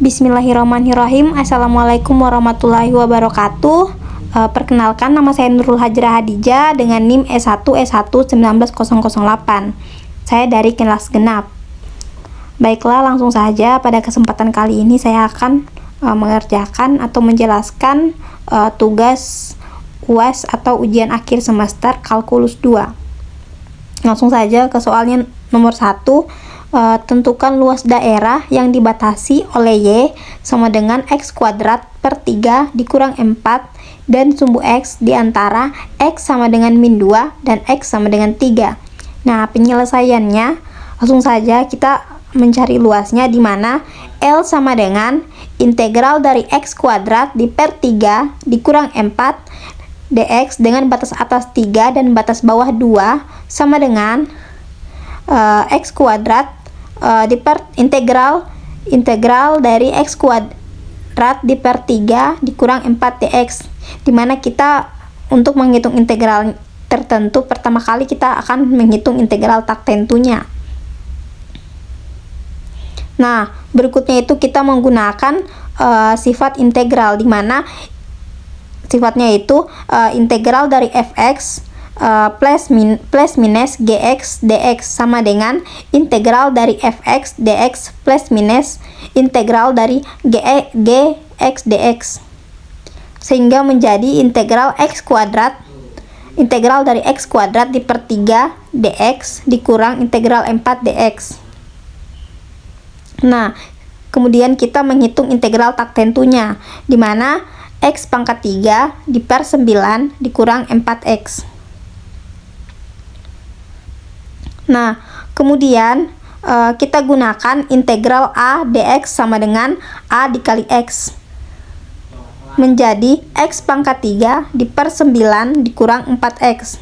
Bismillahirrahmanirrahim. Assalamualaikum warahmatullahi wabarakatuh. Perkenalkan, nama saya Nurul Hajrah Hadijah dengan NIM S1S1 19008. Saya dari kelas genap. Baiklah, langsung saja pada kesempatan kali ini saya akan mengerjakan atau menjelaskan tugas UAS atau ujian akhir semester kalkulus 2. Langsung saja ke soalnya nomor 1. Tentukan luas daerah yang dibatasi oleh Y sama dengan X kuadrat per 3 dikurang 4 dan sumbu X di antara X sama dengan min 2 dan X sama dengan 3. Nah, penyelesaiannya langsung saja kita mencari luasnya, di mana L sama dengan integral dari X kuadrat di per 3 dikurang 4 dx dengan batas atas 3 dan batas bawah 2 sama dengan X kuadrat integral dari X kuadrat di per 3 dikurang 4 dx, dimana kita untuk menghitung integral tertentu pertama kali kita akan menghitung integral tak tentunya. Nah, berikutnya itu kita menggunakan sifat integral, dimana sifatnya itu integral dari fx plus minus gx dx sama dengan integral dari fx dx plus minus integral dari gx dx, sehingga menjadi integral dari x kuadrat di per 3 dx dikurang integral 4 dx. Nah, kemudian kita menghitung integral tak tentunya, di mana x pangkat 3 di per 9 dikurang 4x. Nah, kemudian kita gunakan integral a dx sama dengan a dikali x, menjadi x pangkat 3 di per 9 dikurang 4x.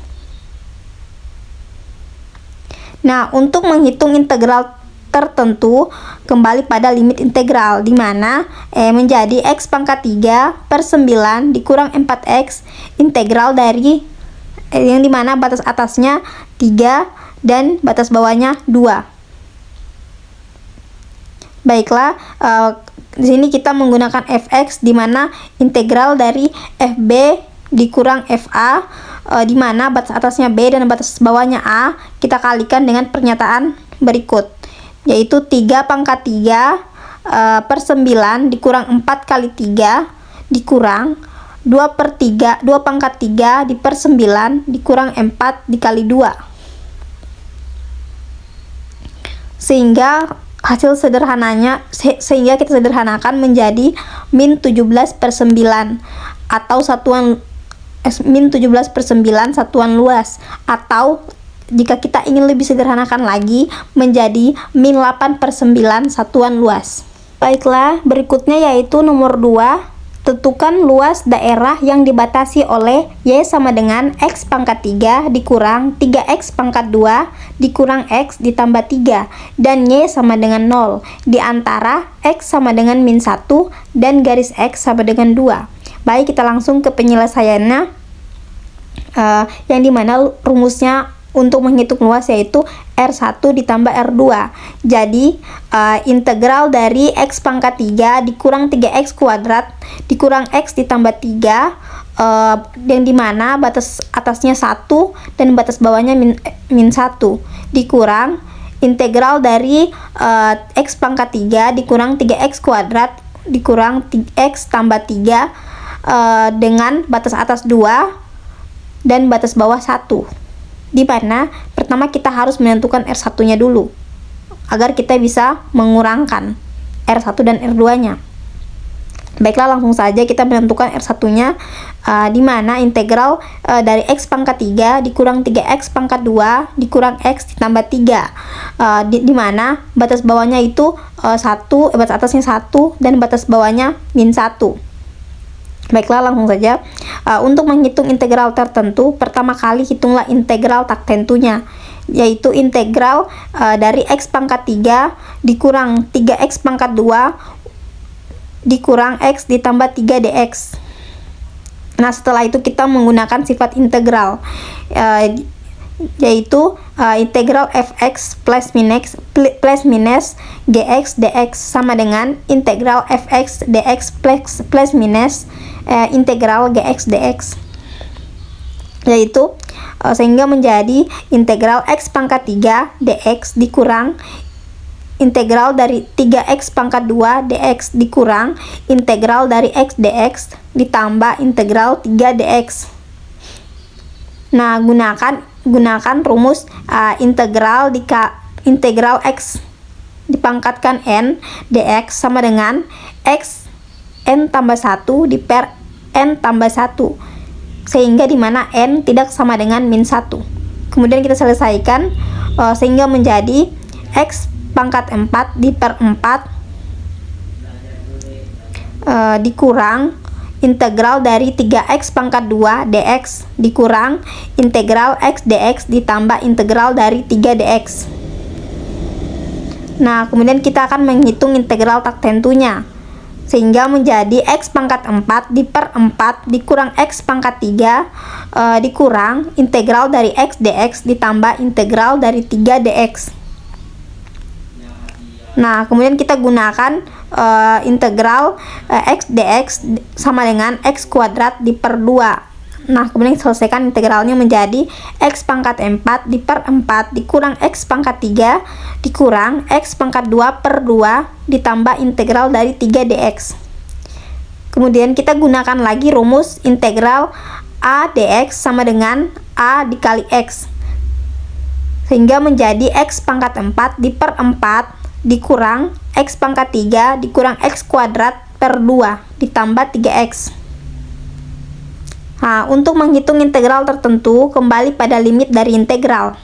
Nah, untuk menghitung integral tertentu kembali pada limit integral, di mana menjadi x pangkat 3 per 9 dikurang 4x integral dari yang dimana batas atasnya 3 dan batas bawahnya 2. Baiklah, di sini kita menggunakan fx, di mana integral dari fb dikurang fa, di mana batas atasnya b dan batas bawahnya a, kita kalikan dengan pernyataan berikut, yaitu 3 pangkat 3 per 9 dikurang 4 kali 3 dikurang 2 pangkat 3 di per 9 dikurang 4 dikali 2. Sehingga kita sederhanakan menjadi min 17 per 9 atau min 17 per 9 satuan luas, atau jika kita ingin lebih sederhanakan lagi menjadi min 8 per 9 satuan luas. Baiklah, berikutnya yaitu nomor 2. Tentukan luas daerah yang dibatasi oleh Y sama dengan X pangkat 3 dikurang 3X pangkat 2 dikurang X ditambah 3 dan Y sama dengan 0 di antara X sama dengan min 1 dan garis X sama dengan 2. Baik, kita langsung ke penyelesaiannya, yang dimana rumusnya untuk menghitung luas yaitu R1 ditambah R2. Jadi integral dari X pangkat 3 dikurang 3X kuadrat dikurang X ditambah 3, yang dimana batas atasnya 1 dan batas bawahnya min 1 dikurang integral dari X pangkat 3 dikurang 3X kuadrat dikurang X tambah 3 dengan batas atas 2 dan batas bawah 1. Di mana pertama kita harus menentukan R1 nya dulu agar kita bisa mengurangkan R1 dan R2 nya. Baiklah, langsung saja kita menentukan R1 nya, di mana integral dari X pangkat 3 dikurang 3X pangkat 2 dikurang X ditambah 3, di mana batas bawahnya itu 1, batas atasnya 1 dan batas bawahnya min 1. Baiklah, langsung saja. Untuk menghitung integral tertentu, pertama kali hitunglah integral tak tentunya, yaitu integral dari X pangkat 3 dikurang 3X pangkat 2 dikurang X ditambah 3 dx. Nah, setelah itu kita menggunakan sifat integral, yaitu integral fx plus minus gx dx sama dengan integral fx dx plus minus integral gx dx, yaitu sehingga menjadi integral x pangkat 3 dx dikurang integral dari 3x pangkat 2 dx dikurang integral dari x dx ditambah integral 3 dx. Nah, gunakan rumus integral x dipangkatkan n dx sama dengan x n tambah 1 per n tambah 1, sehingga dimana n tidak sama dengan min 1. Kemudian kita selesaikan sehingga menjadi x pangkat 4 per 4 dikurang integral dari 3x pangkat 2 dx dikurang integral x dx ditambah integral dari 3 dx. Nah, kemudian kita akan menghitung integral tak tentunya, sehingga menjadi x pangkat 4 per 4 dikurang x pangkat 3 dikurang integral dari x dx ditambah integral dari 3 dx. Nah, kemudian kita gunakan integral x dx sama dengan x kuadrat per 2. Nah, kemudian selesaikan integralnya menjadi x pangkat 4 per 4 dikurang x pangkat 3 dikurang x pangkat 2 per 2 ditambah integral dari 3 dx. Kemudian kita gunakan lagi rumus integral a dx sama dengan a dikali x, sehingga menjadi x pangkat 4 per 4 dikurang x pangkat 3 dikurang x kuadrat per 2 ditambah 3x. Nah, untuk menghitung integral tertentu kembali pada limit dari integral,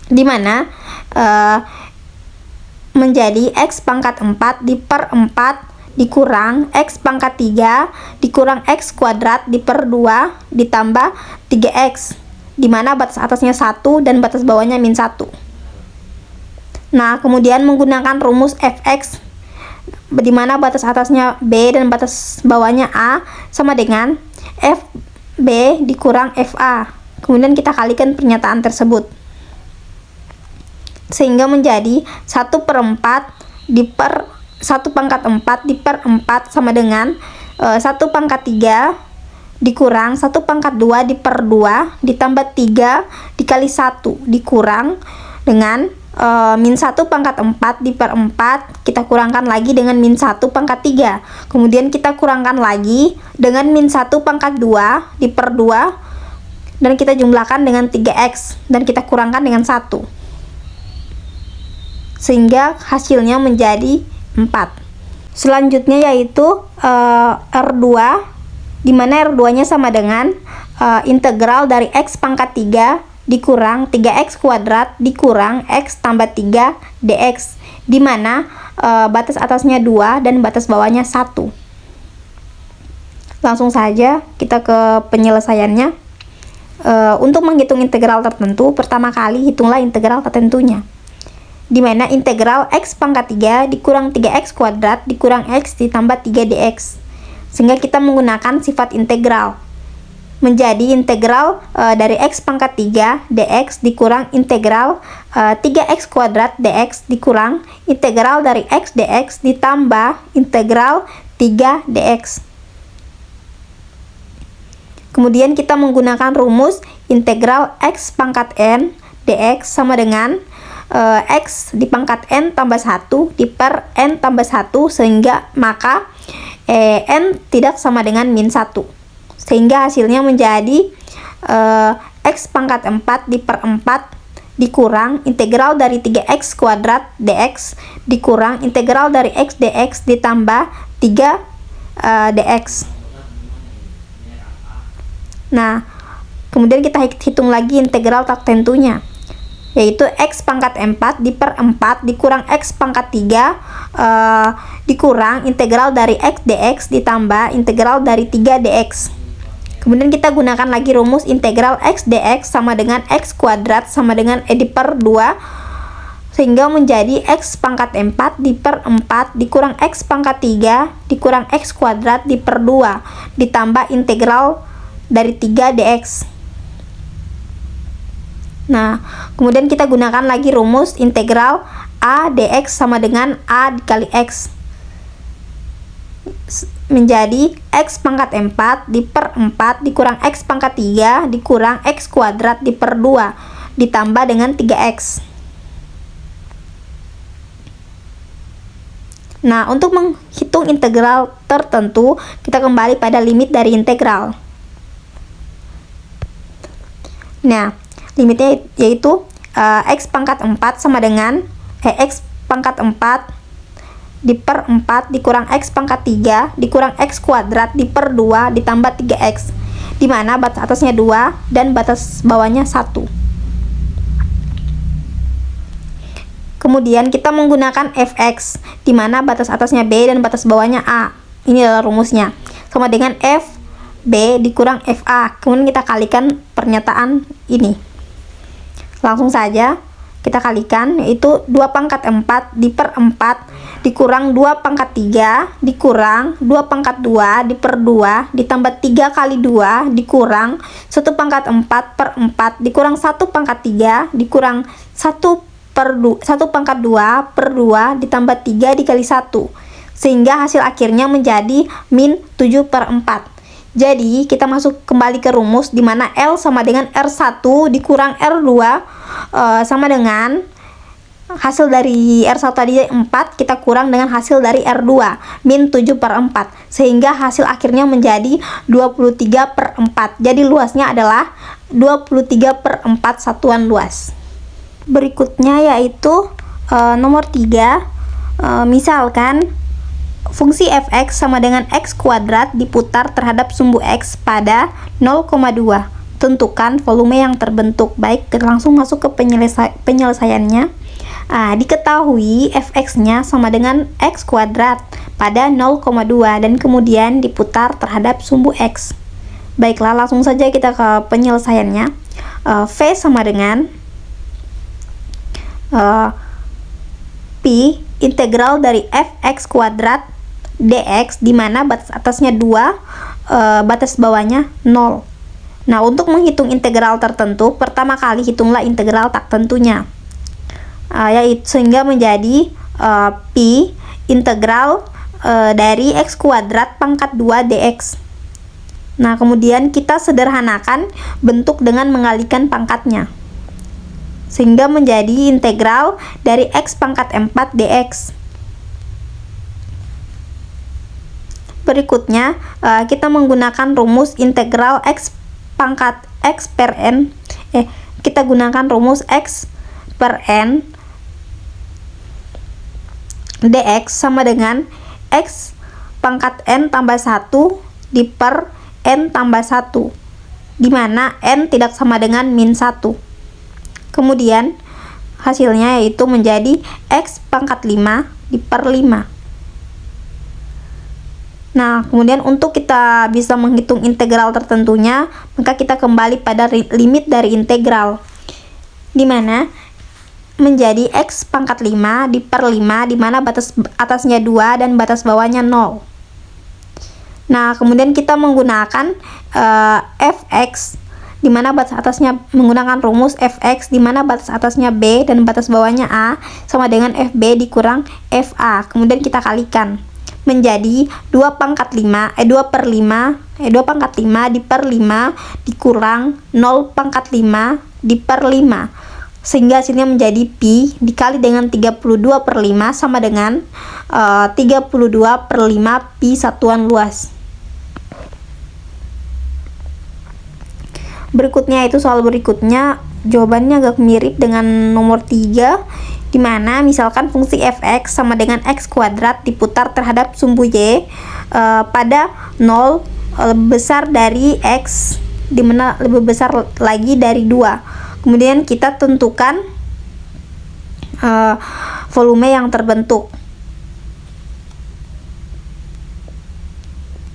di mana menjadi x pangkat 4 per 4 dikurang x pangkat 3 dikurang x kuadrat per 2 ditambah 3x, di mana batas atasnya 1 dan batas bawahnya min 1. Nah, kemudian menggunakan rumus fx, di mana batas atasnya b dan batas bawahnya a sama dengan fb dikurang fa. Kemudian kita kalikan pernyataan tersebut, sehingga menjadi 1 per 4 per 1 pangkat 4 per 4 sama dengan 1 pangkat 3 dikurang 1 pangkat 2 per 2 ditambah 3 dikali 1 dikurang dengan min 1 pangkat 4 per 4 kita kurangkan lagi dengan min 1 pangkat 3, kemudian kita kurangkan lagi dengan min 1 pangkat 2 per 2 dan kita jumlahkan dengan 3x dan kita kurangkan dengan 1, sehingga hasilnya menjadi 4. Selanjutnya yaitu R2, di mana R2 nya sama dengan integral dari x pangkat 3 dikurang 3x kuadrat dikurang x tambah 3 dx, di mana batas atasnya 2 dan batas bawahnya 1. Langsung saja kita ke penyelesaiannya. Untuk menghitung integral tertentu, pertama kali hitunglah integral tertentunya, di mana integral x pangkat 3 dikurang 3x kuadrat dikurang x ditambah 3 dx, sehingga kita menggunakan sifat integral, menjadi integral dari x pangkat 3 dx dikurang integral 3x kuadrat dx dikurang integral dari x dx ditambah integral 3 dx. Kemudian kita menggunakan rumus integral x pangkat n dx sama dengan x di pangkat n tambah 1 per n tambah 1, sehingga maka n tidak sama dengan min 1, sehingga hasilnya menjadi x pangkat 4 per 4 dikurang integral dari 3x kuadrat dx dikurang integral dari x dx ditambah 3 dx. Nah, kemudian kita hitung lagi integral tak tentunya, yaitu x pangkat 4 per 4 dikurang x pangkat 3 dikurang integral dari x dx ditambah integral dari 3 dx. Kemudian kita gunakan lagi rumus integral x dx sama dengan x kuadrat sama dengan per 2, sehingga menjadi x pangkat 4 per 4 dikurang x pangkat 3 dikurang x kuadrat per 2 ditambah integral dari 3 dx. Nah, kemudian kita gunakan lagi rumus integral A dx sama dengan A dikali X. Menjadi X pangkat 4 diper 4 dikurang X pangkat 3 dikurang X kuadrat diper 2 ditambah dengan 3X. Nah, untuk menghitung integral tertentu, kita kembali pada limit dari integral. Nah, limitnya yaitu X pangkat 4 sama dengan X pangkat 4 diper 4 dikurang X pangkat 3 dikurang X kuadrat diper 2 ditambah 3X, dimana batas atasnya 2 dan batas bawahnya 1. Kemudian kita menggunakan fx, dimana batas atasnya b dan batas bawahnya a. Ini adalah rumusnya, sama dengan f b dikurang fa. Kemudian kita kalikan pernyataan ini. Langsung saja kita kalikan, yaitu 2 pangkat 4 diper 4 dikurang 2 pangkat 3 dikurang 2 pangkat 2 diper 2 ditambah 3 kali 2 dikurang 1 pangkat 4 per 4 dikurang 1 pangkat 3 dikurang 1 pangkat 2 per 2 ditambah 3 dikali 1, sehingga hasil akhirnya menjadi min 7 per 4. Jadi kita masuk kembali ke rumus, dimana L sama dengan R1 dikurang R2 sama dengan hasil dari R1 tadi 4 kita kurang dengan hasil dari R2 min 7 per 4, sehingga hasil akhirnya menjadi 23 per 4. Jadi luasnya adalah 23 per 4 satuan luas. Berikutnya yaitu nomor 3, misalkan fungsi fx sama dengan x kuadrat diputar terhadap sumbu x pada 0,2. Tentukan volume yang terbentuk. Baik, kita langsung masuk ke penyelesaiannya. Diketahui fx-nya sama dengan x kuadrat pada 0,2 dan kemudian diputar terhadap sumbu x. Baiklah, langsung saja kita ke penyelesaiannya. V sama dengan pi integral dari fx kuadrat dx, dimana batas atasnya 2, batas bawahnya 0. Nah, untuk menghitung integral tertentu, pertama kali hitunglah integral tak tentunya, yaitu sehingga menjadi pi integral dari x kuadrat pangkat 2 dx. Nah, kemudian kita sederhanakan bentuk dengan mengalihkan pangkatnya, sehingga menjadi integral dari x pangkat 4 dx. Berikutnya, kita menggunakan rumus integral x pangkat x per n. Kita gunakan rumus x per n dx sama dengan x pangkat n tambah 1 diper n tambah 1, dimana n tidak sama dengan min 1. Kemudian hasilnya yaitu menjadi x pangkat 5 diper 5. Nah, kemudian untuk kita bisa menghitung integral tertentunya, maka kita kembali pada limit dari integral, dimana menjadi x pangkat 5 diper 5, dimana batas atasnya 2 dan batas bawahnya 0. Nah, kemudian kita menggunakan fx, dimana batas atasnya menggunakan rumus fx, dimana batas atasnya b dan batas bawahnya a sama dengan fb dikurang fa. Kemudian kita kalikan menjadi 2 pangkat 5 2 per 5 2 pangkat 5 diper 5 dikurang 0 pangkat 5 diper 5, sehingga hasilnya menjadi pi dikali dengan 32 per 5 sama dengan 32 per 5 pi satuan luas. Berikutnya itu soal berikutnya, jawabannya agak mirip dengan nomor 3, dimana misalkan fungsi fx sama dengan x kuadrat diputar terhadap sumbu y pada 0 lebih besar dari x, dimana lebih besar lagi dari 2. Kemudian kita tentukan volume yang terbentuk,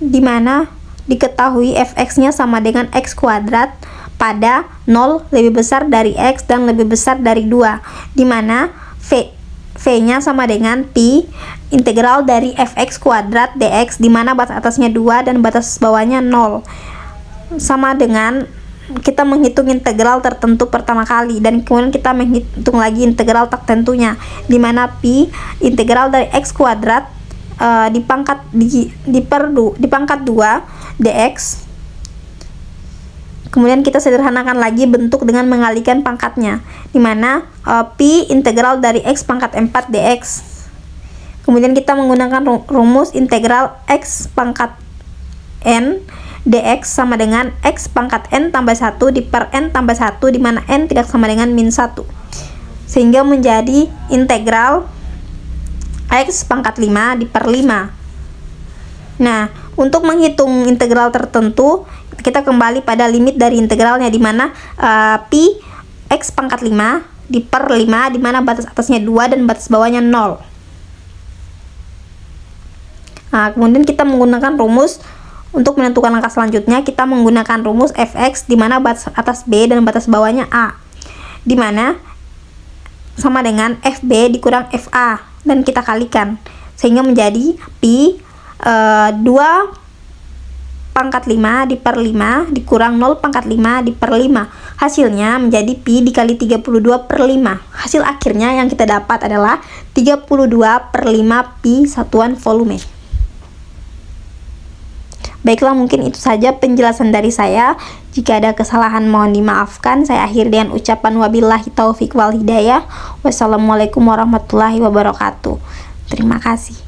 dimana diketahui fx-nya sama dengan x kuadrat pada 0 lebih besar dari x dan lebih besar dari 2, dimana v-nya sama dengan pi integral dari fx kuadrat dx, dimana batas atasnya 2 dan batas bawahnya 0, sama dengan kita menghitung integral tertentu pertama kali, dan kemudian kita menghitung lagi integral tertentunya, di mana pi integral dari x kuadrat dipangkat 2 dx. Kemudian kita sederhanakan lagi bentuk dengan mengalihkan pangkatnya, di mana pi integral dari x pangkat 4 dx. Kemudian kita menggunakan rumus integral x pangkat n dx sama dengan x pangkat n tambah 1 per n tambah 1, di mana n tidak sama dengan min 1, sehingga menjadi integral x pangkat 5 per 5. Nah, untuk menghitung integral tertentu, kita kembali pada limit dari integralnya, di mana pi x pangkat 5 per 5, di mana batas atasnya 2 dan batas bawahnya 0. Nah, kemudian kita menggunakan rumus untuk menentukan angka selanjutnya. Kita menggunakan rumus fx, di mana batas atas b dan batas bawahnya a, di mana sama dengan fb dikurang fa, dan kita kalikan sehingga menjadi pi 2 pangkat 5 per 5 dikurang 0 pangkat 5 per 5. Hasilnya menjadi pi dikali 32 per 5. Hasil akhirnya yang kita dapat adalah 32 per 5 pi satuan volume. Baiklah, mungkin itu saja penjelasan dari saya. Jika ada kesalahan mohon dimaafkan. Saya akhiri dengan ucapan wabillahi taufik wal hidayah. Wassalamualaikum warahmatullahi wabarakatuh. Terima kasih.